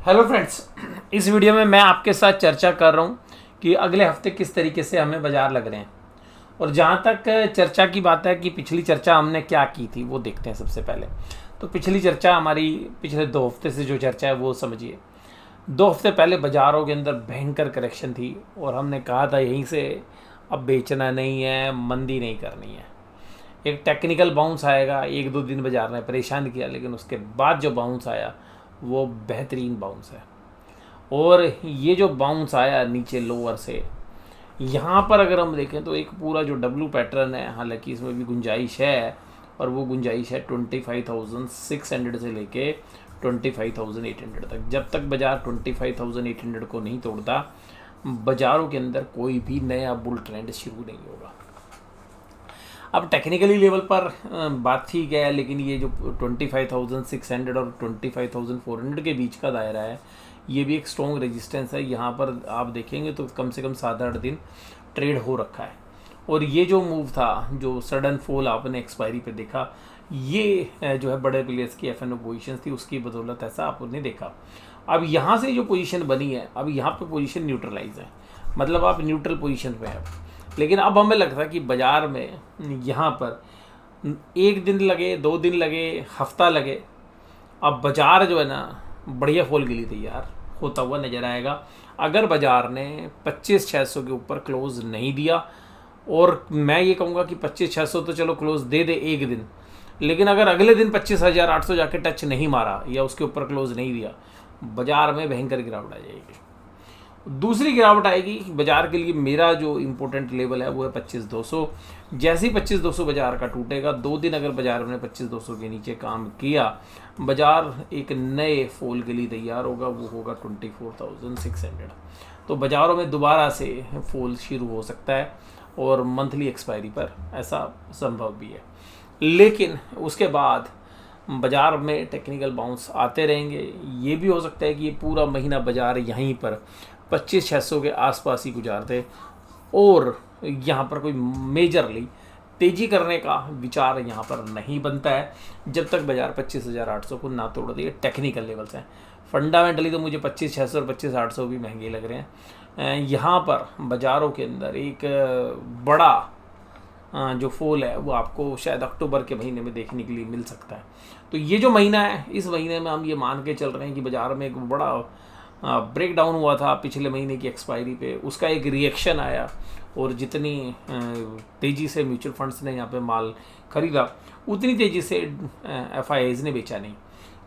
Hello friends, इस video में मैं आपके साथ चर्चा कर रहा हूँ कि अगले हफ्ते किस तरीके से हमें बाज़ार लग रहे हैं। और जहाँ तक चर्चा की बात है कि पिछली चर्चा हमने क्या की थी वो देखते हैं। सबसे पहले तो पिछली चर्चा हमारी पिछले 2 हफ्ते से जो चर्चा है वो समझिए। 2 हफ्ते पहले बाज़ारों के अंदर भयंकर करेक्शन थी और हमने कहा था यहीं से अब बेचना नहीं है, मंदी नहीं करनी है। एक टेक्निकल बाउंस आएगा, 1-2 दिन बाज़ार ने परेशान किया, लेकिन उसके बाद जो बाउंस आया वो बेहतरीन बाउंस है। और ये जो बाउंस आया नीचे लोअर से, यहाँ पर अगर हम देखें तो एक पूरा जो डब्लू पैटर्न है, हालांकि इसमें भी गुंजाइश है, और वो गुंजाइश है 25,600 से लेके 25,800 तक। जब तक बाज़ार 25,800 को नहीं तोड़ता, बाज़ारों के अंदर कोई भी नया बुल ट्रेंड शुरू नहीं होगा। अब टेक्निकली लेवल पर बात ठीक है, लेकिन ये जो 25,600 और 25,400 के बीच का दायरा है, ये भी एक स्ट्रॉन्ग रेजिस्टेंस है। यहाँ पर आप देखेंगे तो कम से कम 7-8 दिन ट्रेड हो रखा है। और ये जो मूव था, जो सडन फॉल आपने एक्सपायरी पे देखा, ये जो है बड़े प्लेयर्स की एफ एन ओ पोजिशन थी, उसकी बदौलत ऐसा आपने देखा। अब यहाँ से जो पोजीशन बनी है, अब यहाँ पे पोजीशन न्यूट्रलाइज है, मतलब आप न्यूट्रल पोजीशन पे हैं। लेकिन अब हमें लगता है कि बाज़ार में यहाँ पर 1 दिन लगे, 2 दिन लगे, हफ्ता लगे, अब बाज़ार जो है ना बढ़िया फॉल के लिए तैयार होता हुआ नज़र आएगा। अगर बाज़ार ने 25,600 के ऊपर क्लोज़ नहीं दिया, और मैं ये कहूँगा कि 25,600 तो चलो क्लोज़ दे दे एक दिन, लेकिन अगर अगले दिन 25,800 जाके टच नहीं मारा या उसके ऊपर क्लोज़ नहीं दिया, बाज़ार में भयंकर गिरावट आ जाएगी। दूसरी गिरावट आएगी बाज़ार के लिए, मेरा जो इम्पोर्टेंट लेवल है वो है 25,200। जैसे ही 25,200 बाज़ार का टूटेगा, 2 दिन अगर बाज़ार ने 25,200 के नीचे काम किया, बाज़ार एक नए फॉल के लिए तैयार होगा, वो होगा 24,600। तो बाज़ारों में दोबारा से फॉल शुरू हो सकता है, और मंथली एक्सपायरी पर ऐसा संभव भी है। लेकिन उसके बाद बाज़ार में टेक्निकल बाउंस आते रहेंगे। ये भी हो सकता है कि ये पूरा महीना बाज़ार यहीं पर 25,600 के आसपास ही गुजारते, और यहाँ पर कोई मेजरली तेज़ी करने का विचार यहाँ पर नहीं बनता है जब तक बाज़ार 25,800 को ना तोड़ दे। टेक्निकल लेवल्स हैं। फंडामेंटली तो मुझे 25,600 और 25,800 भी महंगे लग रहे हैं। यहाँ पर बाज़ारों के अंदर एक बड़ा जो फॉल है वो आपको शायद अक्टूबर के महीने में देखने के लिए मिल सकता है। तो ये जो महीना है, इस महीने में हम ये मान के चल रहे हैं कि बाज़ार में एक बड़ा ब्रेक डाउन हुआ था पिछले महीने की एक्सपायरी पे, उसका एक रिएक्शन आया, और जितनी तेज़ी से म्यूचुअल फंड्स ने यहाँ पे माल खरीदा, उतनी तेज़ी से एफ आई आईज़ ने बेचा नहीं।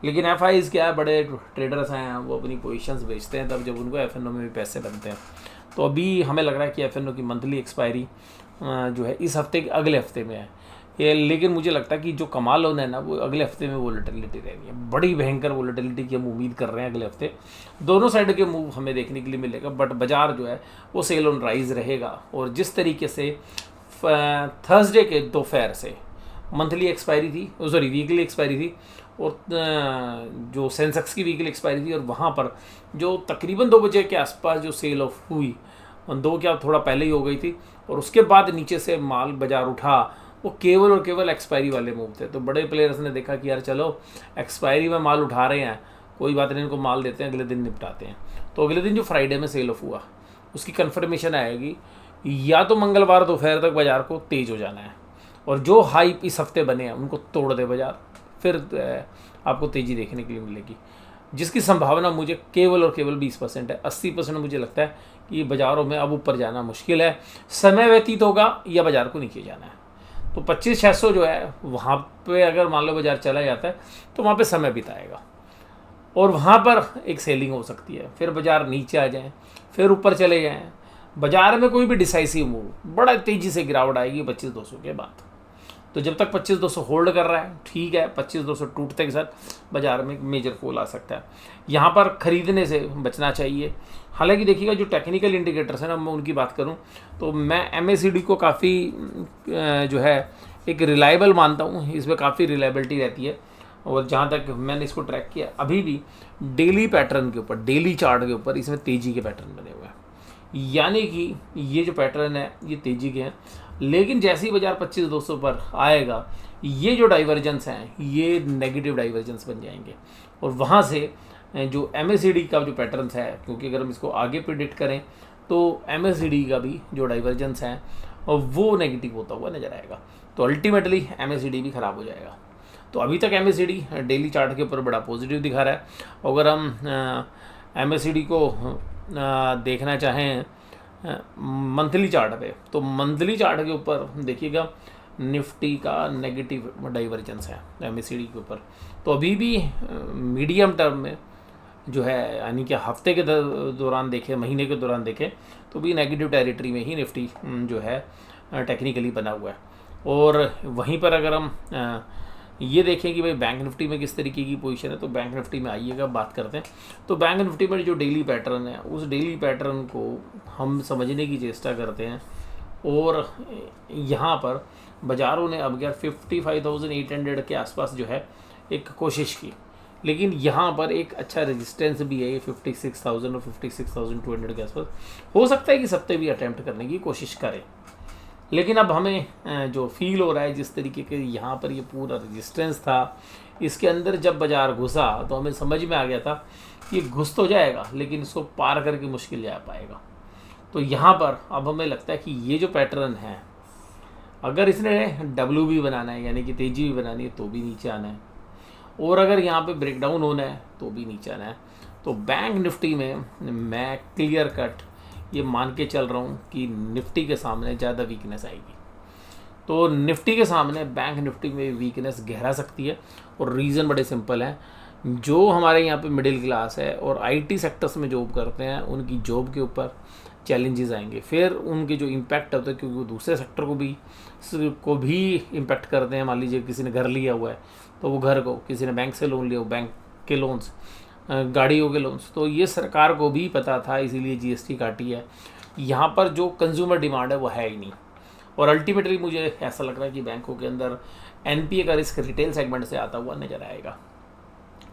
लेकिन एफ आई आईज़ क्या है, बड़े ट्रेडर्स हैं, वो अपनी पोजीशंस बेचते हैं तब जब उनको एफ एन ओ में भी पैसे बनते हैं। तो अभी हमें लग रहा है कि एफ एन ओ की मंथली एक्सपायरी जो है इस हफ्ते के अगले हफ्ते में है ये। लेकिन मुझे लगता है कि जो कमाल होना है ना, वो अगले हफ्ते में वोलेटिलिटी रहनी है। बड़ी भयंकर वोलेटिलिटी की हम उम्मीद कर रहे हैं अगले हफ्ते। दोनों साइड के मूव हमें देखने के लिए मिलेगा, बट बाज़ार जो है वो सेल ऑन राइज रहेगा। और जिस तरीके से थर्सडे के दोपहर से मंथली एक्सपायरी थी, सॉरी वीकली एक्सपायरी थी, और जो सेंसेक्स की वीकली एक्सपायरी थी, और वहाँ पर जो तकरीबन 2 बजे के आसपास जो सेल ऑफ हुई, 2 क्या थोड़ा पहले ही हो गई थी, और उसके बाद नीचे से माल बाज़ार उठा, वो केवल और केवल एक्सपायरी वाले मूव थे। तो बड़े प्लेयर्स ने देखा कि यार चलो एक्सपायरी में माल उठा रहे हैं, कोई बात नहीं, इनको माल देते हैं, अगले दिन निपटाते हैं। तो अगले दिन जो फ्राइडे में सेल ऑफ हुआ, उसकी कन्फर्मेशन आएगी, या तो मंगलवार दोपहर तक बाज़ार को तेज़ हो जाना है, और जो हाइप इस हफ्ते बने हैं उनको तोड़ दे बाज़ार, फिर आपको तेज़ी देखने के लिए मिलेगी, जिसकी संभावना मुझे केवल और केवल 20% है। 80% मुझे लगता है कि बाज़ारों में अब ऊपर जाना मुश्किल है, समय व्यतीत होगा या बाज़ार को नीचे जाना है। तो 25,600 जो है वहाँ पे अगर मान लो बाज़ार चला जाता है तो वहाँ पे समय बिताएगा, और वहाँ पर एक सेलिंग हो सकती है, फिर बाज़ार नीचे आ जाए, फिर ऊपर चले जाएँ। बाज़ार में कोई भी डिसाइसिव मूव, बड़ा तेज़ी से गिरावट आएगी 25,200 के बाद। तो जब तक 25,200 होल्ड कर रहा है ठीक है, 25,200 टूटते के साथ बाज़ार में मेजर फॉल आ सकता है। यहाँ पर ख़रीदने से बचना चाहिए। हालांकि देखिएगा जो टेक्निकल इंडिकेटर्स हैं ना, मैं उनकी बात करूँ तो मैं MACD को काफ़ी जो है एक रिलायबल मानता हूँ, इसमें काफ़ी रिलायबिलिटी रहती है। और जहाँ तक मैंने इसको ट्रैक किया, अभी भी डेली पैटर्न के ऊपर, डेली चार्ट के ऊपर इसमें तेज़ी के पैटर्न बने हुए हैं, यानी कि ये जो पैटर्न है ये तेज़ी के हैं। लेकिन जैसे ही बाज़ार 25,200 पर आएगा, ये जो डाइवर्जेंस हैं ये नेगेटिव डाइवर्जेंस बन जाएंगे, और वहाँ से जो MACD का जो पैटर्न्स है, क्योंकि अगर हम इसको आगे प्रिडिक्ट करें तो MACD का भी जो डाइवर्जेंस है और वो नेगेटिव होता हुआ नज़र आएगा। तो अल्टीमेटली MACD भी ख़राब हो जाएगा। तो अभी तक MACD डेली चार्ट के ऊपर बड़ा पॉजिटिव दिखा रहा है। अगर हम MACD को देखना चाहें मंथली चार्ट पे, तो मंथली चार्ट के ऊपर देखिएगा निफ्टी का नेगेटिव डाइवर्जेंस है MACD के ऊपर। तो अभी भी मीडियम टर्म में जो है, यानी कि हफ्ते के दौरान देखें, महीने के दौरान देखें, तो भी नेगेटिव टेरिटरी में ही निफ्टी जो है टेक्निकली बना हुआ है। और वहीं पर अगर हम ये देखें कि भाई बैंक निफ्टी में किस तरीके की पोजीशन है, तो बैंक निफ्टी में आइएगा बात करते हैं। तो बैंक निफ्टी में जो डेली पैटर्न है, उस डेली पैटर्न को हम समझने की चेष्टा करते हैं। और यहाँ पर बाज़ारों ने अब क्या 55,800 के आसपास जो है एक कोशिश की, लेकिन यहाँ पर एक अच्छा रेजिस्टेंस भी है, ये 56,000 और 56,200 के आसपास। हो सकता है कि सब पे भी अटैम्प्ट करने की कोशिश करें, लेकिन अब हमें जो फील हो रहा है जिस तरीके के यहाँ पर ये पूरा रेजिस्टेंस था, इसके अंदर जब बाज़ार घुसा तो हमें समझ में आ गया था कि घुस तो जाएगा लेकिन इसको पार करके मुश्किल जा पाएगा। तो यहाँ पर अब हमें लगता है कि ये जो पैटर्न है, अगर इसने डब्ल्यू भी बनाना है, यानी कि तेज़ी भी बनानी है, तो भी नीचे आना है, और अगर यहाँ पे ब्रेकडाउन होना है तो भी नीचे आना है। तो बैंक निफ्टी में मैं क्लियर कट ये मान के चल रहा हूँ कि निफ्टी के सामने ज़्यादा वीकनेस आएगी। तो निफ्टी के सामने बैंक निफ्टी में वीकनेस गहरा सकती है, और रीज़न बड़े सिंपल है। जो हमारे यहाँ पे मिडिल क्लास है और IT सेक्टर्स में जॉब करते हैं, उनकी जॉब के ऊपर चैलेंजेस आएंगे। फिर उनके जो इम्पैक्ट होता है, क्योंकि वो दूसरे सेक्टर को भी इम्पैक्ट करते हैं। मान लीजिए किसी ने घर लिया हुआ है, तो वो घर को, किसी ने बैंक से लोन लिया हो, बैंक के लोन्स, गाड़ियों के लोन्स, तो ये सरकार को भी पता था, इसीलिए GST काटी है। यहाँ पर जो कंज्यूमर डिमांड है वो है ही नहीं। और अल्टीमेटली मुझे ऐसा लग रहा है कि बैंकों के अंदर NPA का रिस्क रिटेल सेगमेंट से आता हुआ नजर आएगा।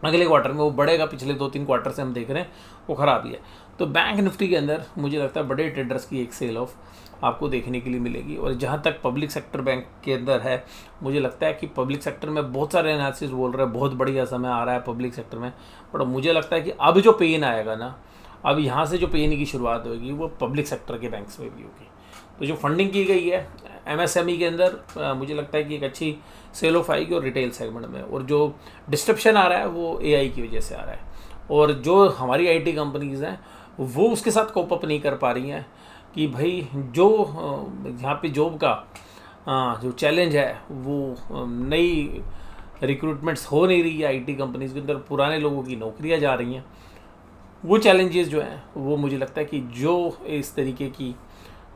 अगले क्वार्टर में वो बढ़ेगा, पिछले 2-3 क्वार्टर से हम देख रहे हैं वो ख़राब ही है। तो बैंक निफ्टी के अंदर मुझे लगता है बड़े ट्रेडर्स की एक सेल ऑफ आपको देखने के लिए मिलेगी। और जहाँ तक पब्लिक सेक्टर बैंक के अंदर है, मुझे लगता है कि पब्लिक सेक्टर में बहुत सारे एनालिसिस बोल रहे हैं बहुत बढ़िया समय आ रहा है पब्लिक सेक्टर में, बट मुझे लगता है कि अब जो पेन आएगा ना, अब यहाँ से जो पेन की शुरुआत होगी वो पब्लिक सेक्टर के बैंक्स में भी होगी। तो जो फंडिंग की गई है MSME के अंदर, मुझे लगता है कि एक अच्छी सेल ऑफ आएगी और रिटेल सेगमेंट में। और जो डिस्ट्रप्शन आ रहा है वो AI की वजह से आ रहा है, और जो हमारी IT कंपनीज़ हैं वो उसके साथ कोप अप नहीं कर पा रही हैं कि भाई जो यहाँ पे जॉब का जो चैलेंज है, वो नई रिक्रूटमेंट्स हो नहीं रही है IT कंपनीज़ के अंदर, पुराने लोगों की नौकरियाँ जा रही हैं। वो चैलेंजेस जो हैं वो मुझे लगता है कि जो इस तरीके की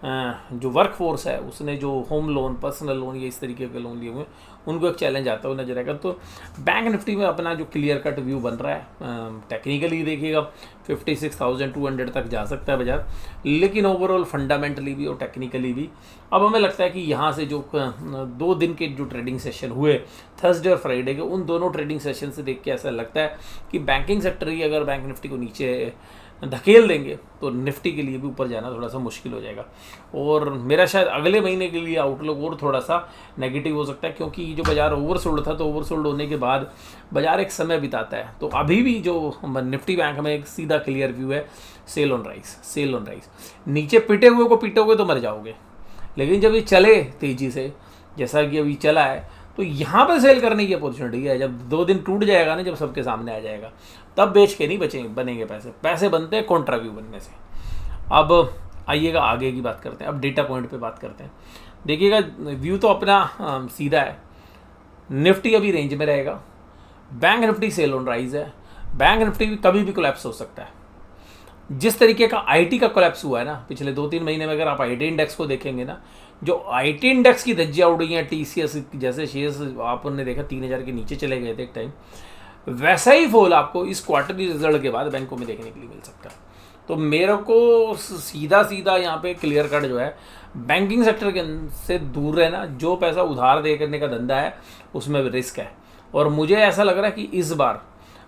जो वर्क फोर्स है उसने जो होम लोन, पर्सनल लोन या इस तरीके के लोन लिए हुए, उनको एक चैलेंज आता हुआ नजर आएगा। तो बैंक निफ्टी में अपना जो क्लियर कट व्यू बन रहा है, टेक्निकली देखिएगा 56,200 तक जा सकता है बाजार, लेकिन ओवरऑल फंडामेंटली भी और टेक्निकली भी अब हमें लगता है कि यहाँ से जो 2 दिन के जो ट्रेडिंग सेशन हुए थर्सडे और फ्राइडे के, उन दोनों ट्रेडिंग सेशन से देख के ऐसा लगता है कि बैंकिंग सेक्टर ही अगर बैंक निफ्टी को नीचे धकेल देंगे तो निफ्टी के लिए भी ऊपर जाना थोड़ा सा मुश्किल हो जाएगा। और मेरा शायद अगले महीने के लिए आउटलुक और थोड़ा सा नेगेटिव हो सकता है, क्योंकि जो बाज़ार ओवरसोल्ड था, तो ओवरसोल्ड होने के बाद बाज़ार एक समय बिताता है। तो अभी भी जो निफ्टी बैंक में एक सीधा क्लियर व्यू है, sell on rise, sell on rise. नीचे पिटे हुए को पीटोगे तो मर जाओगे, लेकिन जब ये चले तेज़ी से जैसा कि अभी चला है, तो यहाँ पर सेल करने की अपॉर्चुनिटी है। जब 2 दिन टूट जाएगा ना, जब सबके सामने आ जाएगा, तब बेच के नहीं बनेंगे पैसे बनते हैं कॉन्ट्रा व्यू बनने से। अब आइएगा आगे की बात करते हैं, अब डेटा पॉइंट पे बात करते हैं। देखिएगा व्यू तो अपना सीधा है, निफ्टी अभी रेंज में रहेगा, bank Nifty sell on rise है, बैंक निफ्टी भी कभी भी कोलैप्स हो सकता है। जिस तरीके का IT का कोलैप्स हुआ है ना पिछले 2-3 महीने में, अगर आप IT इंडेक्स को देखेंगे ना, जो IT इंडेक्स की धज्जियाँ उड़ी हैं, TCS जैसे शेयर्स आपने देखा 3,000 के नीचे चले गए थे एक टाइम, वैसा ही फॉल आपको इस क्वार्टरली रिजल्ट के बाद बैंकों में देखने के लिए मिल सकता है। तो मेरे को सीधा यहाँ पे क्लियर कट जो है, बैंकिंग सेक्टर के से दूर रहना। जो पैसा उधार दे करने का धंधा है उसमें रिस्क है, और मुझे ऐसा लग रहा है कि इस बार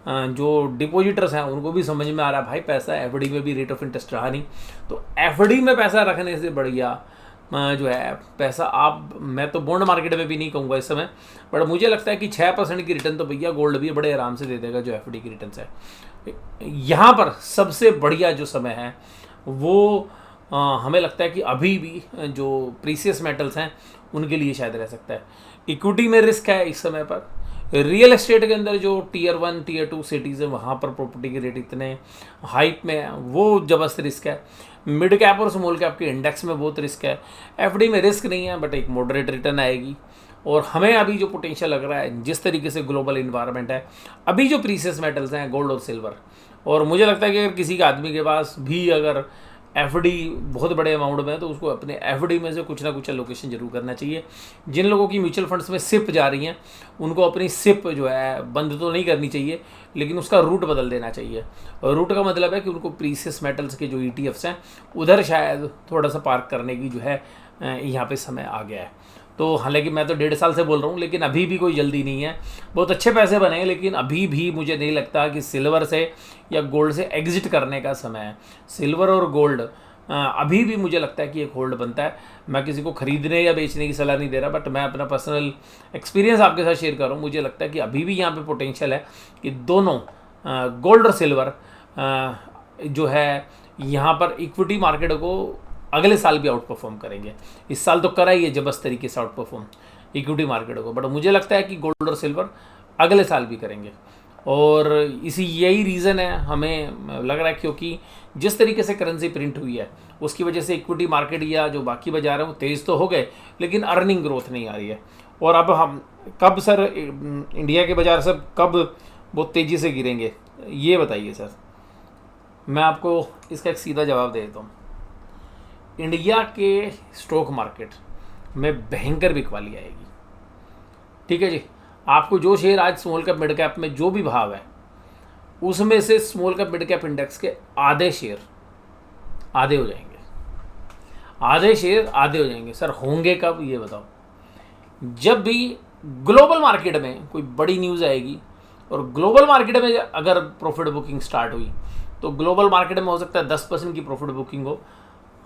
जो डिपॉजिटर्स हैं उनको भी समझ में आ रहा है भाई पैसा FD में भी रेट ऑफ इंटरेस्ट रहा नहीं, तो FD में पैसा रखने से बढ़िया जो है पैसा आप, मैं तो बॉन्ड मार्केट में भी नहीं कहूँगा इस समय, बट मुझे लगता है कि 6% की रिटर्न तो भैया गोल्ड भी बड़े आराम से दे देगा जो एफडी की रिटर्न है। यहाँ पर सबसे बढ़िया जो समय है वो हमें लगता है कि अभी भी जो प्रीसियस मेटल्स हैं उनके लिए शायद रह सकता है। इक्विटी में रिस्क है इस समय पर, रियल एस्टेट के अंदर जो टीयर 1 टीयर 2 सिटीज़ हैं वहाँ पर प्रॉपर्टी के रेट इतने हाइप में है, वो जबरदस्त रिस्क है। मिड कैप और स्मॉल कैप के इंडेक्स में बहुत रिस्क है। एफडी में रिस्क नहीं है, बट एक मॉडरेट रिटर्न आएगी। और हमें अभी जो पोटेंशियल लग रहा है, जिस तरीके से ग्लोबल इन्वायरमेंट है, अभी जो प्रीसियस मेटल्स हैं गोल्ड और सिल्वर, और मुझे लगता है कि अगर किसी के आदमी के पास भी अगर एफडी बहुत बड़े अमाउंट में है तो उसको अपने एफडी में से कुछ ना कुछ एलोकेशन जरूर करना चाहिए। जिन लोगों की म्यूचुअल फंड्स में सिप जा रही हैं उनको अपनी सिप जो है बंद तो नहीं करनी चाहिए, लेकिन उसका रूट बदल देना चाहिए। और रूट का मतलब है कि उनको प्रीसियस मेटल्स के जो ईटीएफ्स हैं उधर शायद थोड़ा सा पार्क करने की जो है यहाँ पे समय आ गया है। तो हालांकि मैं तो 1.5 साल से बोल रहा हूँ, लेकिन अभी भी कोई जल्दी नहीं है। बहुत अच्छे पैसे बने हैं, लेकिन अभी भी मुझे नहीं लगता कि सिल्वर से या गोल्ड से एग्जिट करने का समय है। सिल्वर और गोल्ड अभी भी मुझे लगता है कि एक होल्ड बनता है। मैं किसी को खरीदने या बेचने की सलाह नहीं दे रहा, बट मैं अपना पर्सनल एक्सपीरियंस आपके साथ शेयर कर रहा हूँ। मुझे लगता है कि अभी भी यहाँ पे पोटेंशियल है कि दोनों गोल्ड और सिल्वर जो है यहाँ पर इक्विटी मार्केट को अगले साल भी आउट परफॉर्म करेंगे। इस साल तो करा ही है जबरदस्त तरीके से आउट परफॉर्म इक्विटी मार्केट को, बट मुझे लगता है कि गोल्ड और सिल्वर अगले साल भी करेंगे। और इसी यही रीज़न है हमें लग रहा है, क्योंकि जिस तरीके से करेंसी प्रिंट हुई है उसकी वजह से इक्विटी मार्केट या जो बाकी बाजार हैं वो तेज़ तो हो गए, लेकिन अर्निंग ग्रोथ नहीं आ रही है। और अब हम कब सर इंडिया के बाजार सब कब बहुत तेज़ी से गिरेंगे, ये बताइए सर। मैं आपको इसका एक सीधा जवाब दे देता हूँ। इंडिया के स्टॉक मार्केट में भयंकर बिकवाली आएगी, ठीक है जी। आपको जो शेयर आज स्मॉल कैप मिड कैप में जो भी भाव है, उसमें से small cap mid cap index के आधे शेयर आधे हो जाएंगे, आधे शेयर आधे हो जाएंगे। सर होंगे कब, ये बताओ। जब भी ग्लोबल मार्केट में कोई बड़ी न्यूज़ आएगी और ग्लोबल मार्केट में अगर प्रॉफिट बुकिंग स्टार्ट हुई तो ग्लोबल मार्केट में हो सकता है 10% की प्रॉफिट बुकिंग हो।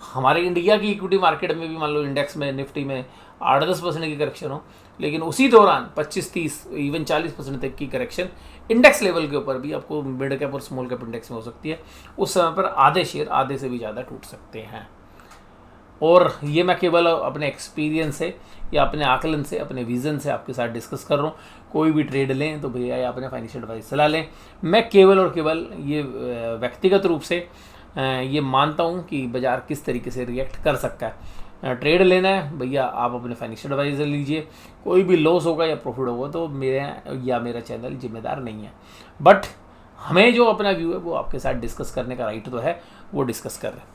हमारे इंडिया की इक्विटी मार्केट में भी मान लो इंडेक्स में निफ्टी में 8-10% की करेक्शन हो, लेकिन उसी दौरान 25-30 इवन 40% तक की करेक्शन इंडेक्स लेवल के ऊपर भी आपको मिड कैप और स्मॉल कैप इंडेक्स में हो सकती है। उस समय पर आधे शेयर आधे से भी ज़्यादा टूट सकते हैं। और ये मैं केवल अपने एक्सपीरियंस से या अपने आकलन से, अपने विज़न से आपके साथ डिस्कस कर रहा हूँ। कोई भी ट्रेड लें तो भैया या अपने फाइनेंशियल एडवाइस सलाह लें। मैं केवल और केवल ये व्यक्तिगत रूप से ये मानता हूँ कि बाज़ार किस तरीके से रिएक्ट कर सकता है। ट्रेड लेना है भैया आप अपने फाइनेंशियल एडवाइज़र लीजिए। कोई भी लॉस होगा या प्रॉफिट होगा तो मेरा चैनल जिम्मेदार नहीं है, बट हमें जो अपना व्यू है वो आपके साथ डिस्कस करने का राइट तो है, वो डिस्कस कर रहे हैं।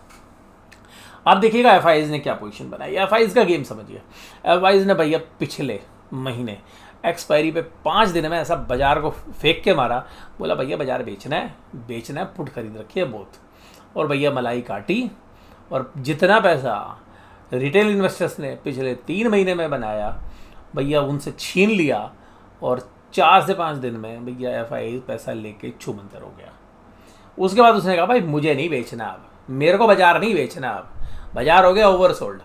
आप देखिएगा एफआईज ने क्या पोजीशन बनाई। एफआईज का गेम समझिए। एफआईज ने भैया पिछले महीने एक्सपायरी पे 5 दिन में ऐसा बाजार को फेंक के मारा, बोला भैया बाजार बेचना है, पुट खरीद रखी है बहुत, और भैया मलाई काटी। और जितना पैसा रिटेल इन्वेस्टर्स ने पिछले 3 महीने में बनाया भैया उनसे छीन लिया, और 4 से 5 दिन में भैया एफआई पैसा लेके छूमंतर हो गया। उसके बाद उसने कहा भाई मुझे नहीं बेचना, अब मेरे को बाजार नहीं बेचना, अब बाजार हो गया ओवरसोल्ड।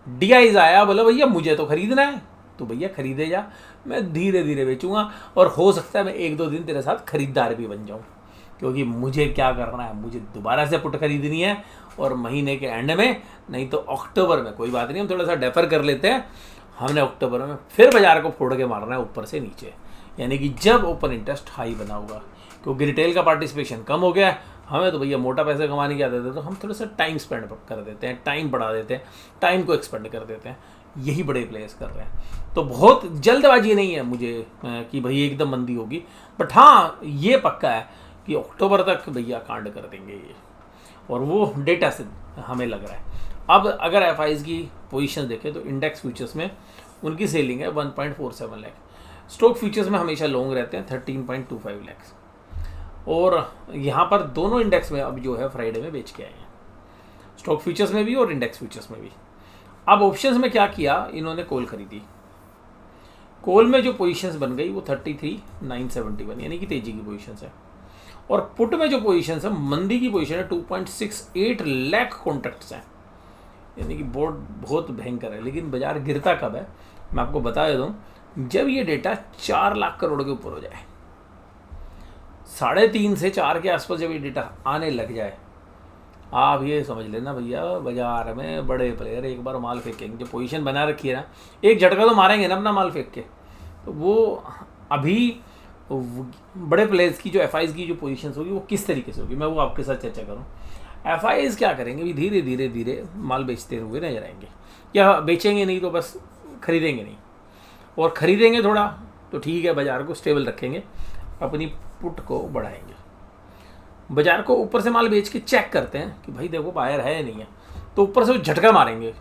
डीआईज आया, बोला भैया मुझे तो खरीदना है, तो भैया खरीदे जा, मैं धीरे धीरे बेचूंगा, और हो सकता है मैं 1-2 दिन तेरे साथ खरीदार भी बन जाऊं, क्योंकि मुझे क्या करना है, मुझे दोबारा से पुट खरीदनी है, और महीने के एंड में नहीं तो अक्टूबर में, कोई बात नहीं हम थोड़ा सा डेफर कर लेते हैं, हमने अक्टूबर में फिर बाजार को फोड़ के मारना है ऊपर से नीचे, यानी कि जब ओपन इंटरेस्ट हाई बना होगा। क्योंकि रिटेल का पार्टिसिपेशन कम हो गया है, हमें तो भैया मोटा पैसे कमाने की आदत है, तो हम थोड़ा सा टाइम स्पेंड कर देते हैं, टाइम बढ़ा देते हैं, टाइम को एक्सपेंड कर देते हैं। यही बड़े प्लेयर्स कर रहे हैं। तो बहुत जल्दबाजी नहीं है मुझे कि भैया एकदम मंदी होगी, बट हाँ ये पक्का है कि अक्टूबर तक भैया कांड कर देंगे ये, और वो डेटा से हमें लग रहा है। अब अगर एफआईज की पोजीशन देखें तो इंडेक्स फ्यूचर्स में उनकी सेलिंग है 1.47 लाख, स्टॉक फ्यूचर्स में हमेशा लॉन्ग रहते हैं 13.25 लाख, और यहाँ पर दोनों इंडेक्स में अब जो है फ्राइडे में बेच के आए हैं, स्टॉक फ्यूचर्स में भी और इंडेक्स फ्यूचर्स में भी। अब ऑप्शंस में क्या किया, इन्होंने कॉल खरीदी। कॉल में जो पोजीशंस बन गई वो 33,971 यानी कि तेजी की पोजीशंस है, और पुट में जो पोजीशंस है मंदी की पोजीशन है 2.68 लाख कॉन्ट्रैक्ट्स हैं। यानी कि बोर्ड बहुत भयंकर है। लेकिन बाजार गिरता कब है, मैं आपको बता देता हूँ, जब ये डेटा 4 लाख करोड़ के ऊपर हो जाए, 3.5 से 4 के आसपास जब ये डेटा आने लग जाए, आप ये समझ लेना भैया बाजार में बड़े प्लेयर एक बार माल फेंकेंगे। जो पोजीशन बना रखी है ना, एक झटका तो मारेंगे ना अपना माल फेंक के। तो वो अभी बड़े प्लेयर्स की जो एफआईज की जो पोजीशंस होगी वो किस तरीके से होगी, मैं वो आपके साथ चर्चा करूँ। एफआईज क्या करेंगे, भी धीरे धीरे धीरे माल बेचते हुए नजर आएंगे, या बेचेंगे नहीं तो बस खरीदेंगे नहीं, और खरीदेंगे थोड़ा तो ठीक है, बाजार को स्टेबल रखेंगे, अपनी पुट को बढ़ाएंगे। बाजार को ऊपर से माल बेच के चेक करते हैं कि भाई देखो बायर है या नहीं है, तो ऊपर से वो झटका मारेंगे,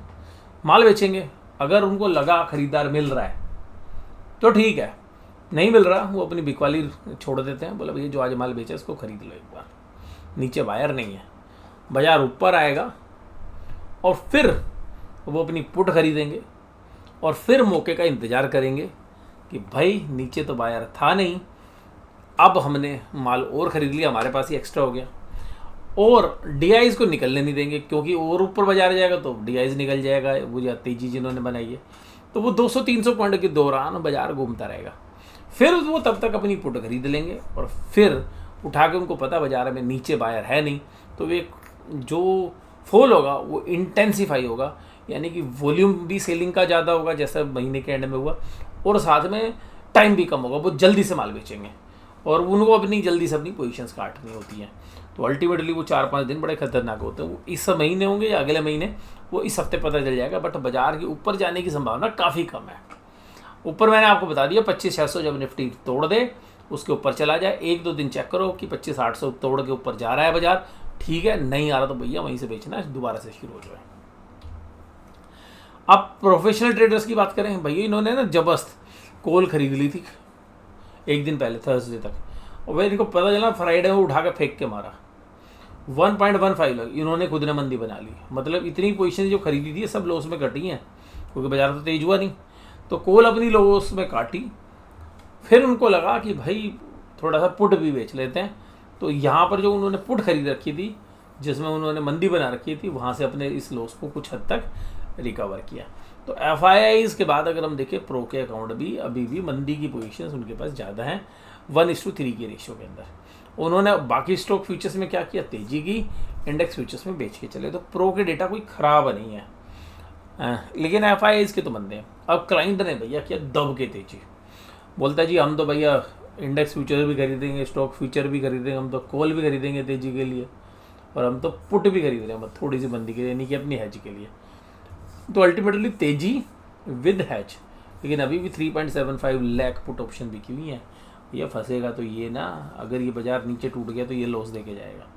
माल बेचेंगे। अगर उनको लगा खरीदार मिल रहा है तो ठीक है, नहीं मिल रहा वो अपनी बिकवाली छोड़ देते हैं, बोला भैया जो आज माल बेचा इसको खरीद लो एक बार, नीचे बायर नहीं है। बाजार ऊपर आएगा और फिर वो अपनी पुट खरीदेंगे, और फिर मौके का इंतज़ार करेंगे कि भाई नीचे तो बायर था नहीं, अब हमने माल और ख़रीद लिया, हमारे पास ही एक्स्ट्रा हो गया। और डीआईज को निकलने नहीं देंगे, क्योंकि और ऊपर बाजार जाएगा तो डीआईज निकल जाएगा, वो जो तेजी जिन्होंने बनाई है। तो वो 200-300 पॉइंट के दौरान बाजार घूमता रहेगा, फिर वो तब तक अपनी पुट खरीद लेंगे, और फिर उठा के उनको पता बाजार में नीचे बायर है नहीं, तो वे जो फॉल होगा वो इंटेंसिफाई होगा, यानी कि वॉल्यूम भी सेलिंग का ज़्यादा होगा जैसा महीने के एंड में हुआ, और साथ में टाइम भी कम होगा, वो जल्दी से माल बेचेंगे और उनको अपनी जल्दी से अपनी पोजीशंस काटनी होती हैं। तो अल्टीमेटली वो 4-5 दिन बड़े खतरनाक होते हैं। वो इस महीने होंगे या अगले महीने, वो इस हफ्ते पता चल जाएगा, बट बाजार के ऊपर जाने की संभावना काफ़ी कम है। ऊपर मैंने आपको बता दिया 25,600 जब निफ्टी तोड़ दे उसके ऊपर चला जाए, 1-2 दिन चेक करो कि 25,800 तोड़ के ऊपर जा रहा है बाजार, ठीक है, नहीं आ रहा तो भैया वहीं से बेचना दोबारा से शुरू हो जाए। अब प्रोफेशनल ट्रेडर्स की बात करें, भैया इन्होंने ना जबरदस्त कॉल खरीद ली थी एक दिन पहले थर्सडे तक, और वह इनको पता चला फ्राइडे में उठा के फेंक के मारा 1.15 इन्होंने खुद ने मंदी बना ली। मतलब इतनी पोजीशन जो खरीदी थी सब लॉस में कटी हैं, क्योंकि बाजार तो तेज हुआ नहीं, तो कॉल अपनी लॉस में काटी। फिर उनको लगा कि भाई थोड़ा सा पुट भी बेच लेते हैं, तो यहाँ पर जो उन्होंने पुट खरीद रखी थी जिसमें उन्होंने मंदी बना रखी थी, वहाँ से अपने इस लॉस को कुछ हद तक रिकवर किया। तो एफआईआईज के बाद अगर हम देखें, प्रो के अकाउंट भी अभी भी मंदी की पोजीशंस उनके पास ज़्यादा हैं 1:3 के रेशियो के अंदर। उन्होंने बाकी स्टॉक फ्यूचर्स में क्या किया, तेजी की, इंडेक्स फ्यूचर्स में बेच के चले। तो प्रो के डेटा कोई ख़राब नहीं है, लेकिन एफआईआईज के तो मंदे हैं। अब क्लाइंट ने भैया किया दब के तेजी, बोलता है जी हम तो भैया इंडेक्स फ्यूचर भी खरीदेंगे, स्टॉक फ्यूचर भी खरीदेंगे, हम तो कॉल भी खरीदेंगे तेजी के लिए, और हम तो पुट भी खरीद रहे हैं थोड़ी सी मंदी के लिए, यानी कि अपनी हैज के लिए। तो अल्टीमेटली तेजी विद हैज, लेकिन अभी भी 3.75 लाख पुट ऑप्शन बिकी हुई हैं। ये फंसेगा तो ये ना, अगर ये बाजार नीचे टूट गया तो ये लॉस देके जाएगा।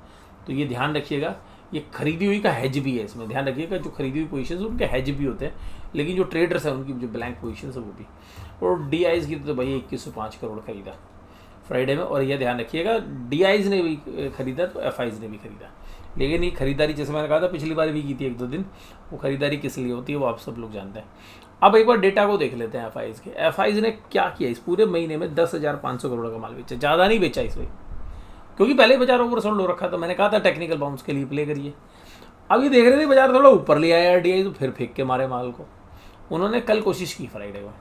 तो ये ध्यान रखिएगा, ये खरीदी हुई का हैज भी है, इसमें ध्यान रखिएगा। जो खरीदी हुई पोजीशंस उनके हैज भी होते हैं, लेकिन जो ट्रेडर्स हैं उनकी जो ब्लैंक पोजीशंस है वो भी। और डीआईज की तो भैया 2105 करोड़ खरीदा फ्राइडे में, और यह ध्यान रखिएगा डीआईज ने भी खरीदा तो एफआईज ने भी खरीदा। लेकिन ये खरीदारी जैसे मैंने कहा था पिछली बार भी की थी 1-2 दिन, वो खरीदारी किस लिए होती है वो आप सब लोग जानते हैं। अब एक बार डेटा को देख लेते हैं एफआईज के। एफआईज ने क्या किया इस पूरे महीने में, 10,500 करोड़ का माल बेचा, ज़्यादा नहीं बेचा इसमें, क्योंकि पहले बाजार ओवरसोल्ड हो रखा था। मैंने कहा था टेक्निकल बाउंस के लिए प्ले करिए। अब ये देख रहे थे बाजार थोड़ा ऊपर ले आया डीआई, तो फिर फेंक के मारे माल को। उन्होंने कल कोशिश की फ्राइडे को,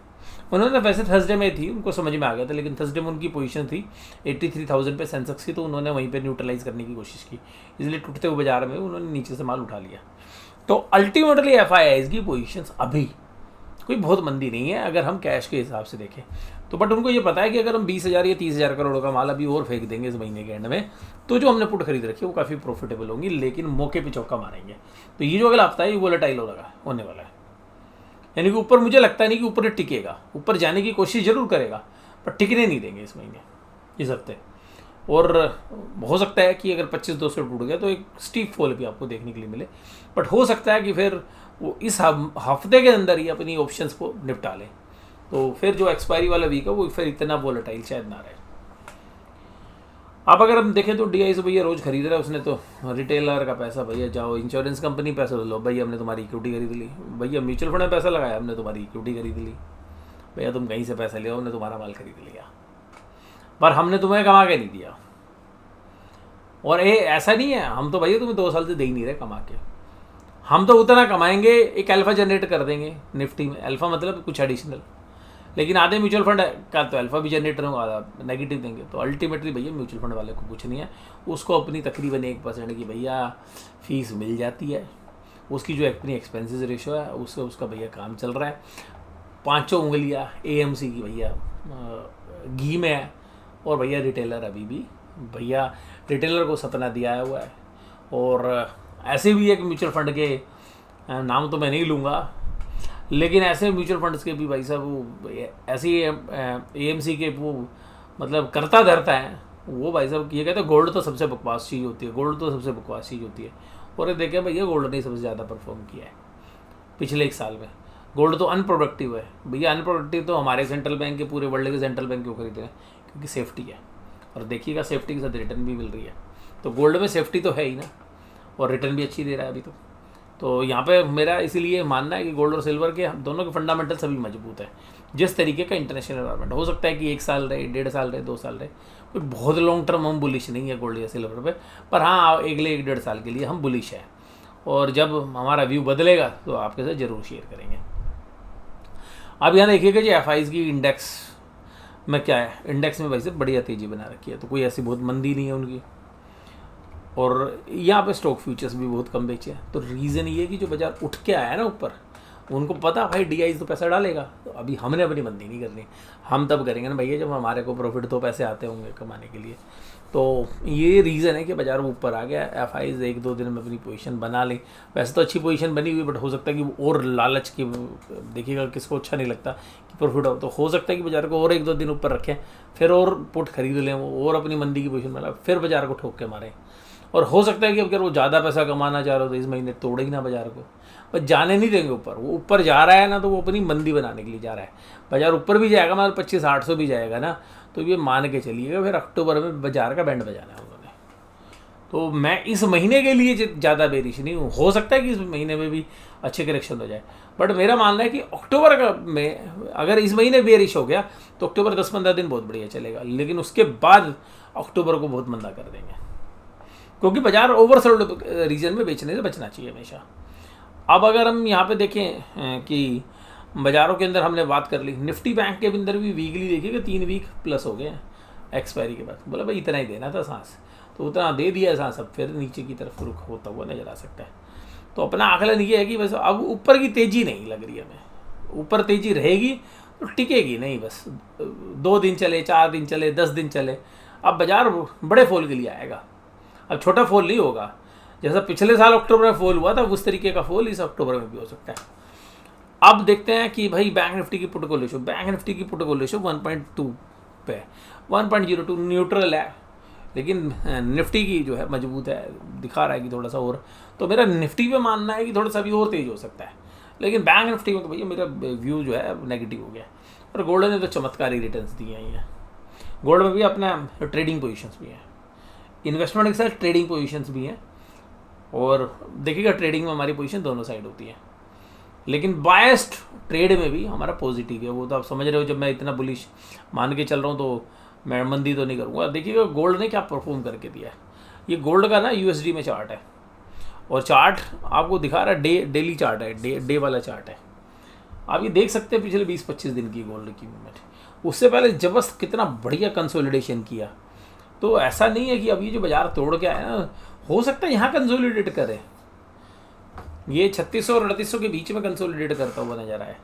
उन्होंने वैसे थर्सडे में थी, उनको समझ में आ गया था, लेकिन थर्सडे में उनकी पोजीशन थी 83,000 पे सेंसेक्स की, तो उन्होंने वहीं पे न्यूट्रलाइज करने की कोशिश की, इसलिए टूटते हुए बाजार में उन्होंने नीचे से माल उठा लिया। तो अल्टीमेटली एफआईआईज की पोजीशंस अभी कोई बहुत मंदी नहीं है अगर हम कैश के हिसाब से देखें तो। बट उनको ये पता है कि अगर हम 20,000 या 30,000 करोड़ का माल अभी और फेंक देंगे इस महीने के एंड में, तो जो हमने पुट खरीद रखी है वो काफ़ी प्रॉफिटेबल होंगी, लेकिन मौके पे चौका मारेंगे। तो ये जो अगला हफ्ता है ये वोलेटाइल होने वाला है, यानी कि ऊपर मुझे लगता नहीं कि ऊपर टिकेगा, ऊपर जाने की कोशिश जरूर करेगा पर टिकने नहीं देंगे इस महीने, इस हफ्ते। और हो सकता है कि अगर 25,200 टूट गया तो एक स्टीप फॉल भी आपको देखने के लिए मिले, बट हो सकता है कि फिर वो इस हफ्ते के अंदर ही अपनी ऑप्शंस को निपटा लें, तो फिर जो एक्सपायरी वाला वीक है वो फिर इतना वोलेटाइल शायद ना रहे। अब अगर हम देखें तो डीआई से भैया रोज़ खरीद रहा है उसने, तो रिटेलर का पैसा भैया जाओ इंश्योरेंस कंपनी पैसा लो, भैया हमने तुम्हारी इक्विटी खरीद ली, भैया म्यूचुअल फंड में पैसा लगाया हमने तुम्हारी इक्विटी खरीद ली, भैया तुम कहीं से पैसा लिया हमने तुम्हारा माल खरीद लिया, पर हमने तुम्हें कमा के नहीं दिया। और ये ऐसा नहीं है हम तो भैया तुम्हें 2 साल से दे ही नहीं रहे कमा के, हम तो उतना कमाएंगे, एक अल्फा जनरेट कर देंगे निफ्टी में। अल्फा मतलब कुछ एडिशनल, लेकिन आधे म्यूचुअल फंड का तो अल्फा भी जनरेट होगा, आधा नेगेटिव देंगे। तो अल्टीमेटली भैया म्यूचुअल फंड वाले को कुछ नहीं है, उसको अपनी तकरीबन 1% की भैया फीस मिल जाती है। उसकी जो अपनी एक्सपेंसेस रेशो है उससे उसका भैया काम चल रहा है। 5 उंगलियाँ AMC की भैया घी में है। और भैया रिटेलर अभी भी भैया रिटेलर को सपना दिया हुआ है। और ऐसे भी एक म्यूचुअल फंड के नाम तो मैं नहीं लूँगा, लेकिन ऐसे म्यूचुअल फंड्स के भी भाई साहब वो ऐसी AMC के वो मतलब करता धरता है वो भाई साहब। ये कहते हैं गोल्ड तो सबसे बकवास चीज़ होती है, गोल्ड तो सबसे बकवास चीज़ होती है। और ये देखें भैया गोल्ड ने सबसे ज़्यादा परफॉर्म किया है पिछले 1 साल में। गोल्ड तो अनप्रोडक्टिव है भैया, अनप्रोडक्टिव तो हमारे सेंट्रल बैंक के पूरे वर्ल्ड के सेंट्रल बैंक क्यों खरीद रहे हैं? क्योंकि सेफ्टी है, और देखिएगा सेफ्टी के साथ रिटर्न भी मिल रही है। तो गोल्ड में सेफ्टी तो है ही ना, और रिटर्न भी अच्छी दे रहा है अभी तो यहाँ पे मेरा इसीलिए मानना है कि गोल्ड और सिल्वर के दोनों के फंडामेंटल सभी मजबूत है। जिस तरीके का इंटरनेशनल एनवायरनमेंट हो सकता है कि 1 साल रहे, 1.5 साल रहे, 2 साल रहे, कोई बहुत लॉन्ग टर्म हम बुलिश नहीं है गोल्ड या सिल्वर पे, पर हाँ अगले 1-1.5 साल के लिए हम बुलिश है। और जब हमारा व्यू बदलेगा तो आपके साथ ज़रूर शेयर करेंगे। अब यहाँ देखिएगा जी FIs की इंडेक्स में क्या है, इंडेक्स में वैसे बढ़िया तेज़ी बना रखी है, तो कोई ऐसी बहुत मंदी नहीं है उनकी। और यहाँ पे स्टॉक फ्यूचर्स भी बहुत कम बेचे हैं। तो रीज़न ये है कि जो बाजार उठ के आया ना ऊपर, उनको पता भाई DIs तो पैसा डालेगा, तो अभी हमने अपनी मंदी नहीं करनी। हम तब करेंगे ना भैया जब हमारे को प्रॉफिट तो पैसे आते होंगे कमाने के लिए। तो ये रीज़न है कि बाजार ऊपर आ गया। FIs 1-2 दिन में अपनी पोजीशन बना लें। वैसे तो अच्छी पोजीशन बनी हुई, बट हो सकता है कि वो और लालच की, देखिएगा किसको अच्छा नहीं लगता कि प्रॉफिट हो, तो हो सकता है कि बाजार को और 1-2 दिन ऊपर रखें, फिर और पुट खरीद लें वो, और अपनी मंदी की पोजीशन बना, फिर बाजार को ठोक के मारें। और हो सकता है कि अगर वो ज़्यादा पैसा कमाना चाह रहे हो तो इस महीने तोड़े ही ना बाजार को, बस जाने नहीं देंगे ऊपर। वो ऊपर जा रहा है ना, तो वो अपनी मंदी बनाने के लिए जा रहा है। बाजार ऊपर भी जाएगा, मतलब 25-800 भी जाएगा ना, तो ये मान के चलिएगा फिर अक्टूबर में बाजार का बैंड बजाना है उन्होंने। तो मैं इस महीने के लिए ज़्यादा बेरिश नहीं हूँ। हो सकता है कि इस महीने में भी अच्छे करेक्शन हो जाए, बट मेरा मानना है कि अक्टूबर का में अगर इस महीने बेरिश हो गया तो अक्टूबर 10-15 दिन बहुत बढ़िया चलेगा, लेकिन उसके बाद अक्टूबर को बहुत मंदा कर देंगे, क्योंकि बाजार ओवरसोल्ड रीजन में बेचने से बचना चाहिए हमेशा। अब अगर हम यहाँ पे देखें कि बाज़ारों के अंदर हमने बात कर ली, निफ्टी बैंक के अंदर भी वीकली देखिएगा 3 वीक प्लस हो गए हैं एक्सपायरी के बाद। बोला भाई इतना ही देना था सांस, तो उतना दे दिया सांस, अब फिर नीचे की तरफ रुख होता हुआ नजर आ सकता है। तो अपना आकलन ये है कि बस अब ऊपर की तेज़ी नहीं लग रही हमें। ऊपर तेज़ी रहेगी तो टिकेगी नहीं, बस 2 दिन चले, 4 दिन चले, 10 दिन चले, अब बाजार बड़े फॉल के लिए आएगा। अब छोटा फॉल नहीं होगा, जैसा पिछले साल अक्टूबर में फॉल हुआ था उस तरीके का फॉल इस अक्टूबर में भी हो सकता है। अब देखते हैं कि भाई बैंक निफ्टी की put call ratio, bank Nifty की पुट कॉल रेशो 1.2 पे, 1.02 न्यूट्रल है, लेकिन निफ्टी की जो है मजबूत है, दिखा रहा है कि थोड़ा सा और। तो मेरा निफ्टी पे मानना है कि थोड़ा सा भी और तेज हो सकता है, लेकिन बैंक निफ्टी में तो भैया मेरा व्यू जो है नेगेटिव हो गया। और गोल्ड ने तो चमत्कारी रिटर्न्स दिए हैं। गोल्ड में भी अपना ट्रेडिंग पोजिशंस भी हैं, इन्वेस्टमेंट के साथ ट्रेडिंग पोजीशंस भी हैं। और देखिएगा ट्रेडिंग में हमारी पोजीशन दोनों साइड होती है, लेकिन बायस्ड ट्रेड में भी हमारा पॉजिटिव है। वो तो आप समझ रहे हो, जब मैं इतना बुलिश मान के चल रहा हूँ तो मैं मंदी तो नहीं करूँगा। देखिएगा गोल्ड ने क्या परफॉर्म करके दिया है। ये गोल्ड का ना USD में चार्ट है, और चार्ट आपको दिखा रहा है डेली चार्ट है, डे वाला चार्ट है। आप ये देख सकते हैं पिछले 20-25 दिन की गोल्ड की मूवमेंट। उससे पहले जबरदस्त कितना बढ़िया कंसोलिडेशन किया। तो ऐसा नहीं है कि अब ये जो बाजार तोड़ के आया ना, हो सकता है यहाँ कंसोलिडेट करे, ये 3600 और 3800 के बीच में कंसोलिडेट करता हुआ नजर आए।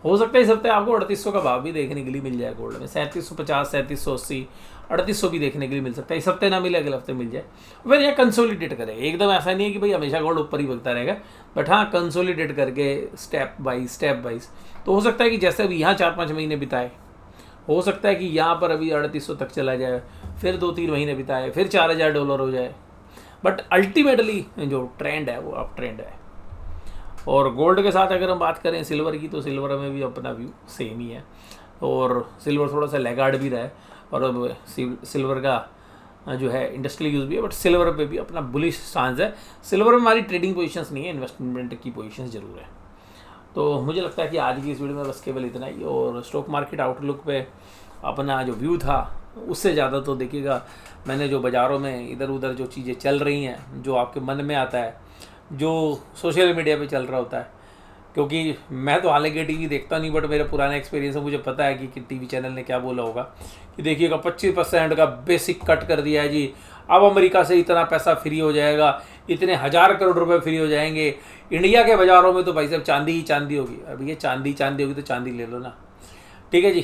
हो सकता है इस हफ्ते आपको 3800 का भाव भी देखने के लिए मिल जाए गोल्ड में, 3750, 3780, 3800 भी देखने के लिए मिल सकता है। इस हफ्ते ना मिले अगले हफ्ते मिल जाए, फिर यहाँ कंसोलिडेट करे। एकदम ऐसा नहीं है कि भाई हमेशा गोल्ड ऊपर ही बढ़ता रहेगा, बट हाँ कंसोलिडेट करके स्टेप बाइज। तो हो सकता है कि जैसे अभी यहाँ 4-5 महीने बिताए, हो सकता है कि यहाँ पर अभी 3800 तक चला जाए, फिर 2-3 महीने बिताए, फिर $4000 हो जाए, बट अल्टीमेटली जो ट्रेंड है वो अप ट्रेंड है। और गोल्ड के साथ अगर हम बात करें सिल्वर की, तो सिल्वर में भी अपना व्यू सेम ही है, और सिल्वर थोड़ा सा लैगार्ड भी रहा है। और अब सिल्वर का जो है इंडस्ट्रियल यूज़ भी है, बट सिल्वर पे भी अपना बुलिश स्टांस है। सिल्वर में हमारी ट्रेडिंग पोजीशंस नहीं है, इन्वेस्टमेंट की पोजीशंस जरूर है। तो मुझे लगता है कि आज की इस वीडियो में बस केवल इतना ही। और स्टॉक मार्केट आउटलुक पे अपना जो व्यू था उससे ज़्यादा तो देखिएगा मैंने जो बाज़ारों में इधर उधर जो चीज़ें चल रही हैं, जो आपके मन में आता है, जो सोशल मीडिया पे चल रहा होता है, क्योंकि मैं तो हालांकि टीवी देखता नहीं, बट मेरा पुराना एक्सपीरियंस है, मुझे पता है कि टीवी चैनल ने क्या बोला होगा कि देखिएगा 25% का बेसिक कट कर दिया है जी, अब अमेरिका से इतना पैसा फ्री हो जाएगा, इतने 1000 करोड़ रुपए फ्री हो जाएंगे, इंडिया के बाज़ारों में तो भाई साहब चांदी ही चांदी होगी। अब ये चांदी चांदी होगी तो चांदी ले लो ना, ठीक है जी।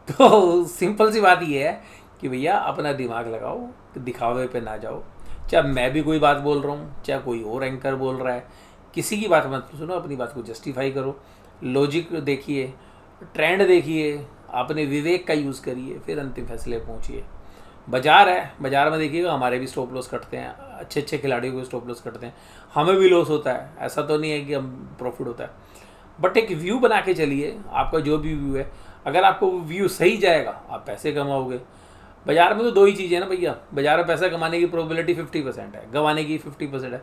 तो सिंपल सी बात ये है कि भैया अपना दिमाग लगाओ, दिखावे पे ना जाओ। चाहे मैं भी कोई बात बोल रहा हूँ, चाहे कोई और एंकर बोल रहा है, किसी की बात मत सुनो, अपनी बात को जस्टिफाई करो, लॉजिक देखिए, ट्रेंड देखिए, अपने विवेक का यूज़ करिए, फिर अंतिम फैसले पहुँचिए। बाजार है, बाजार में देखिएगा हमारे भी स्टॉप लॉस कटते हैं, अच्छे अच्छे खिलाड़ियों को स्टॉप लॉस कटते हैं, हमें भी लॉस होता है, ऐसा तो नहीं है कि हम प्रॉफिट होता है। बट एक व्यू बना के चलिए, आपका जो भी व्यू है, अगर आपको व्यू सही जाएगा आप पैसे कमाओगे। बाजार में तो दो ही चीज़ें हैं ना भैया, बाजार में पैसा कमाने की प्रोबेबिलिटी 50% है, गंवाने की 50% है,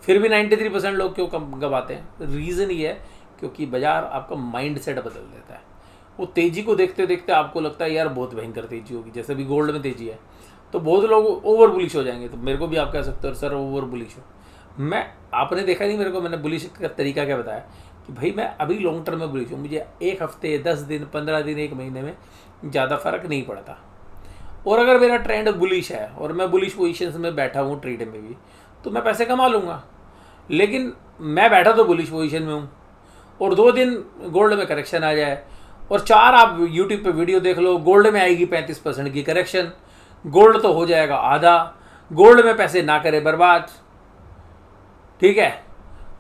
फिर भी 93% लोग क्यों गंवाते हैं? रीज़न ये है क्योंकि बाजार आपका माइंड सेट बदल देता है। वो तेज़ी को देखते देखते आपको लगता है यार बहुत भयंकर तेज़ी होगी, जैसे भी गोल्ड में तेज़ी है तो बहुत लोग ओवर बुलिश हो जाएंगे, तो मेरे को भी आप कह सकते हो सर ओवर बुलिश हो। मैं, आपने देखा नहीं मेरे को, मैंने बुलिश का तरीका क्या बताया कि भाई मैं अभी लॉन्ग टर्म में बुलिश हूँ, मुझे 1 हफ्ते 10 दिन 15 दिन 1 महीने में ज़्यादा फर्क नहीं पड़ता। और अगर मेरा ट्रेंड बुलिश है और मैं बुलिश पोजीशंस में बैठा हूँ ट्रेड में भी, तो मैं पैसे कमा लूँगा। लेकिन मैं बैठा तो बुलिश पोजीशन में हूँ और 2 दिन गोल्ड में करेक्शन आ जाए और 4 आप यूट्यूब पे वीडियो देख लो, गोल्ड में आएगी 35% की करेक्शन, गोल्ड तो हो जाएगा आधा, गोल्ड में पैसे ना करे बर्बाद, ठीक है।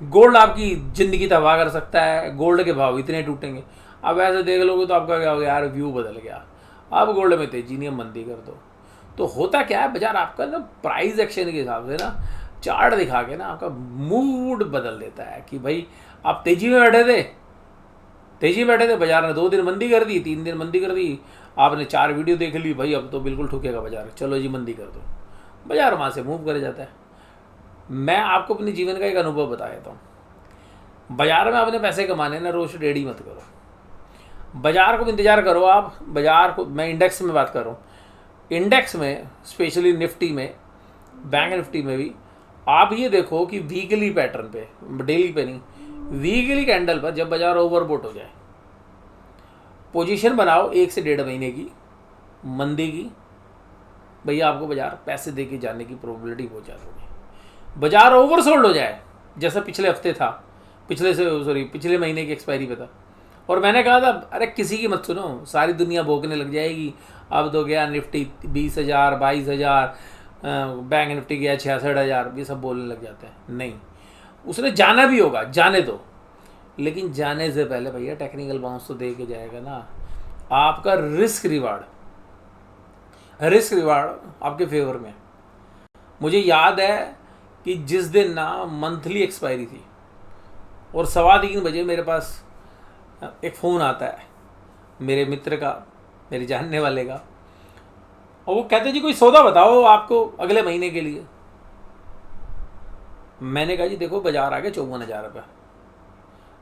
गोल्ड आपकी ज़िंदगी तबाह कर सकता है, गोल्ड के भाव इतने टूटेंगे। अब ऐसे देख लोगे तो आपका क्या हो गया यार, व्यू बदल गया, अब गोल्ड में तेजी नहीं, मंदी कर दो। तो होता क्या है, बाजार आपका ना प्राइस एक्शन के हिसाब से ना चार्ट दिखा के ना आपका मूड बदल देता है कि भाई आप तेजी में बैठे थे, बाजार ने 2 दिन मंदी कर दी, 3 दिन मंदी कर दी, आपने 4 वीडियो देख ली, भाई अब तो बिल्कुल ठुकेगा बाजार, चलो जी मंदी कर दो, बाजार वहाँ से मूव कर जाता है। मैं आपको अपने जीवन का एक अनुभव बता देता हूँ। बाजार में आपने पैसे कमाने ना, रोज रेडी मत करो, बाजार को इंतज़ार करो आप। बाजार को, मैं इंडेक्स में बात कर रहा हूँ, इंडेक्स में स्पेशली निफ्टी में, बैंक निफ्टी में भी आप ये देखो कि वीकली पैटर्न पे, डेली पे नहीं, वीकली कैंडल पर जब बाजार ओवरबोट हो जाए, पोजीशन बनाओ 1 से 1.5 महीने की मंदी की, भैया आपको बाजार पैसे दे के जाने की प्रोबेबिलिटी बहुत ज़्यादा होगी। बाजार ओवरसोल्ड हो जाए जैसा पिछले हफ्ते था, पिछले महीने की एक्सपायरी पे था, और मैंने कहा था अरे किसी की मत सुनो, सारी दुनिया भोगने लग जाएगी, अब तो गया निफ्टी 20,000 22,000, बैंक निफ्टी गया 66,000, ये सब बोलने लग जाते हैं। नहीं, उसने जाना भी होगा, जाने दो, लेकिन जाने से पहले भैया टेक्निकल बाउंस तो दे के जाएगा ना। आपका रिस्क रिवार्ड आपके फेवर में। मुझे याद है कि जिस दिन ना मंथली एक्सपायरी थी और 3:15 बजे मेरे पास एक फ़ोन आता है मेरे मित्र का, मेरे जानने वाले का, और वो कहते जी कोई सौदा बताओ आपको अगले महीने के लिए। मैंने कहा जी देखो बाजार आ गया 54,000 रुपये,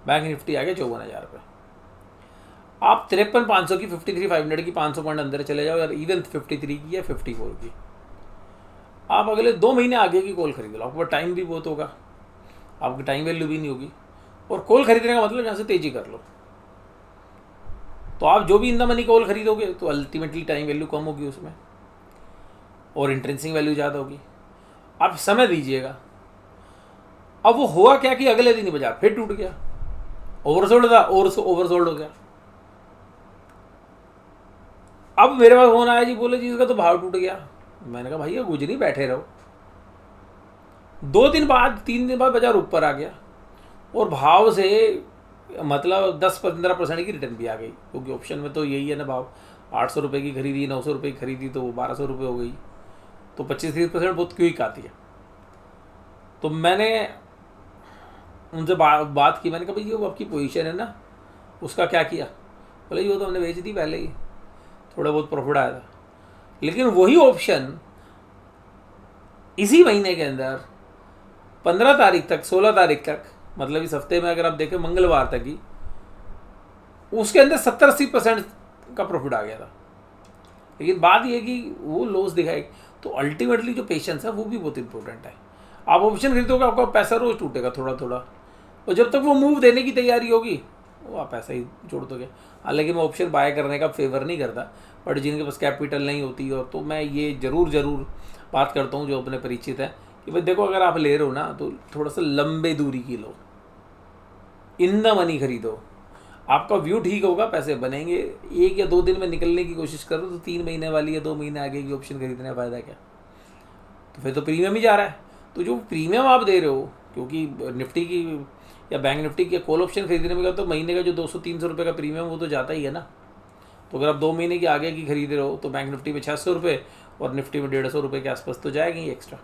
बैंक निफ्टी आ गया 54,000 रुपये, आप 53,500 की 53,500 की 500 पॉइंट अंदर चले जाओ यार, इवन 53 की या 54 की, आप अगले 2 महीने आगे की कॉल खरीद लो, आपको टाइम भी बहुत होगा, आपकी टाइम वैल्यू भी नहीं होगी, और कॉल खरीदने का मतलब यहाँ से तेजी कर लो। तो आप जो भी इन द मनी कॉल खरीदोगे तो अल्टीमेटली टाइम वैल्यू कम होगी उसमें और इंट्रेंसिंग वैल्यू ज़्यादा होगी। आप समय दीजिएगा। अब वो हुआ क्या कि अगले दिन ही बाजार फिर टूट गया, ओवरसोल्ड था और ओवरसोल्ड हो गया। अब मेरे पास फोन आया जी, बोले जी इसका तो भाव टूट गया। मैंने कहा भैया कुछ नहीं, बैठे रहो। 2 दिन बाद 3 दिन बाद बाजार ऊपर आ गया और भाव से मतलब 10-15% की रिटर्न भी आ गई, क्योंकि ऑप्शन में तो यही है ना, भाव 800 रुपये की खरीदी, 900 रुपये की खरीदी तो 1200 रुपये हो गई, तो 25-30% बहुत क्विक आती है। तो मैंने उनसे बात की, मैंने कहा भाई वो आपकी पोजीशन है ना उसका क्या किया? बोले जी वो तो हमने बेच दी पहले ही, थोड़ा बहुत प्रॉफिट आया था। लेकिन वही ऑप्शन इसी महीने के अंदर 15 तारीख तक 16 तारीख तक, मतलब इस हफ्ते में अगर आप देखें मंगलवार तक ही, उसके अंदर 70-80% का प्रॉफिट आ गया था। लेकिन बात यह कि वो लॉस दिखाएगी। तो अल्टीमेटली जो पेशेंस है वो भी बहुत इंपॉर्टेंट है। आप ऑप्शन खरीदोगे आपका पैसा रोज टूटेगा थोड़ा थोड़ा, और जब तक वो मूव देने की तैयारी होगी वो आप पैसा ही जोड़ दोगे। हालांकि मैं ऑप्शन बाय करने का फेवर नहीं करता, बट जिनके पास कैपिटल नहीं होती, और तो मैं ये ज़रूर बात करता हूँ जो अपने परिचित है कि भाई देखो, अगर आप ले रहे हो ना तो थोड़ा सा लंबे दूरी की लो, इन द मनी खरीदो। आपका व्यू ठीक होगा, पैसे बनेंगे। 1 या 2 दिन में निकलने की कोशिश करो तो 3 महीने वाली या 2 महीने आगे की ऑप्शन खरीदने का फ़ायदा क्या? तो फिर तो प्रीमियम ही जा रहा है। तो जो प्रीमियम आप दे रहे हो, क्योंकि निफ्टी की या बैंक निफ्टी की कॉल ऑप्शन खरीदने में तो महीने का जो 200-300 रुपये का प्रीमियम वो तो जाता ही है ना। तो अगर आप 2 महीने की आगे की खरीद रहे हो तो बैंक निफ्टी में 600 रुपये और निफ्टी में 150 रुपये के आसपास तो जाएगी ही एक्स्ट्रा।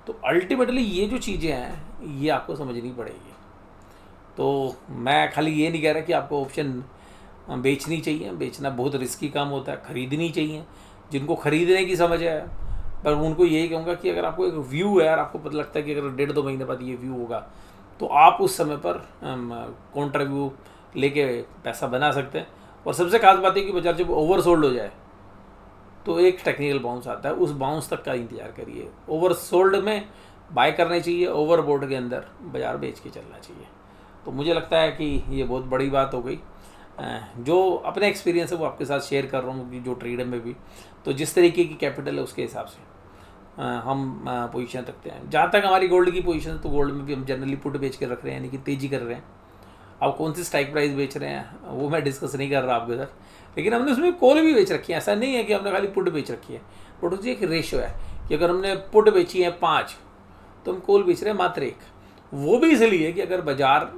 तो अल्टीमेटली ये जो चीज़ें हैं ये आपको समझनी पड़ेगी। तो मैं खाली ये नहीं कह रहा कि आपको ऑप्शन बेचनी चाहिए, बेचना बहुत रिस्की काम होता है, ख़रीदनी चाहिए जिनको ख़रीदने की समझ है। पर उनको यही कहूँगा कि अगर आपको एक व्यू है और आपको पता लगता है कि अगर 1.5-2 महीने बाद ये व्यू होगा तो आप उस समय पर काउंटर व्यू लेके पैसा बना सकते हैं। और सबसे खास बात है कि बाजार जब ओवरसोल्ड हो जाए तो एक टेक्निकल बाउंस आता है, उस बाउंस तक का इंतजार करिए। ओवरसोल्ड में बाय करने चाहिए, ओवरबोट के अंदर बाजार बेच के चलना चाहिए। तो मुझे लगता है कि ये बहुत बड़ी बात हो गई। जो अपने एक्सपीरियंस है वो आपके साथ शेयर कर रहा हूँ कि जो ट्रेड में भी तो जिस तरीके की कैपिटल है उसके हिसाब से हम पोजीशन रखते हैं। जहाँ तक हमारी गोल्ड की पोजीशन, तो गोल्ड में भी हम जनरली पुट बेच के रख रहे हैं, यानी कि तेज़ी कर रहे हैं। अब कौन सी स्ट्राइक प्राइस बेच रहे हैं वो मैं डिस्कस नहीं कर रहा आपके साथ, लेकिन हमने उसमें कॉल भी बेच रखी है। ऐसा नहीं है कि हमने खाली पुट बेच रखी है। पुट की एक रेशो है कि अगर हमने पुट बेची है 5 तो हम कॉल बेच रहे हैं मात्र 1। वो भी इसलिए कि अगर बाजार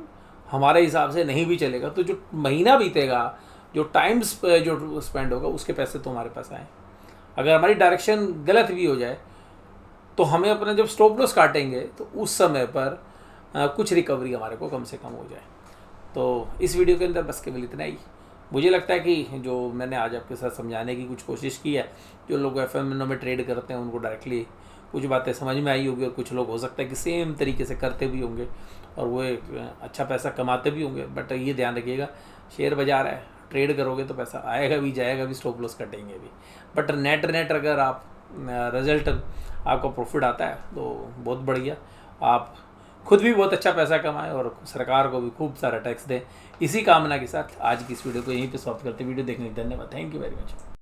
हमारे हिसाब से नहीं भी चलेगा तो जो महीना बीतेगा, जो टाइम्स जो स्पेंड होगा उसके पैसे तो हमारे पास आए। अगर हमारी डायरेक्शन गलत भी हो जाए तो हमें अपना जब स्टॉप लॉस काटेंगे तो उस समय पर कुछ रिकवरी हमारे को कम से कम हो जाए। तो इस वीडियो के अंदर बस केवल इतना ही। मुझे लगता है कि जो मैंने आज आपके साथ समझाने की कुछ कोशिश की है, जो लोग एफएमएनओ में ट्रेड करते हैं उनको डायरेक्टली कुछ बातें समझ में आई होगी, और कुछ लोग हो सकता है कि सेम तरीके से करते भी होंगे और वो एक अच्छा पैसा कमाते भी होंगे। बट ये ध्यान रखिएगा, शेयर बाजार है, ट्रेड करोगे तो पैसा आएगा भी जाएगा भी, स्टॉप लॉस कटेंगे भी। बट नेट अगर आप रिजल्ट आपको प्रॉफिट आता है तो बहुत बढ़िया, आप खुद भी बहुत अच्छा पैसा कमाएं और सरकार को भी खूब सारा टैक्स दें। इसी कामना के साथ आज की इस वीडियो को यहीं पे समाप्त करते हैं। वीडियो देखने के लिए धन्यवाद। Thank you very much.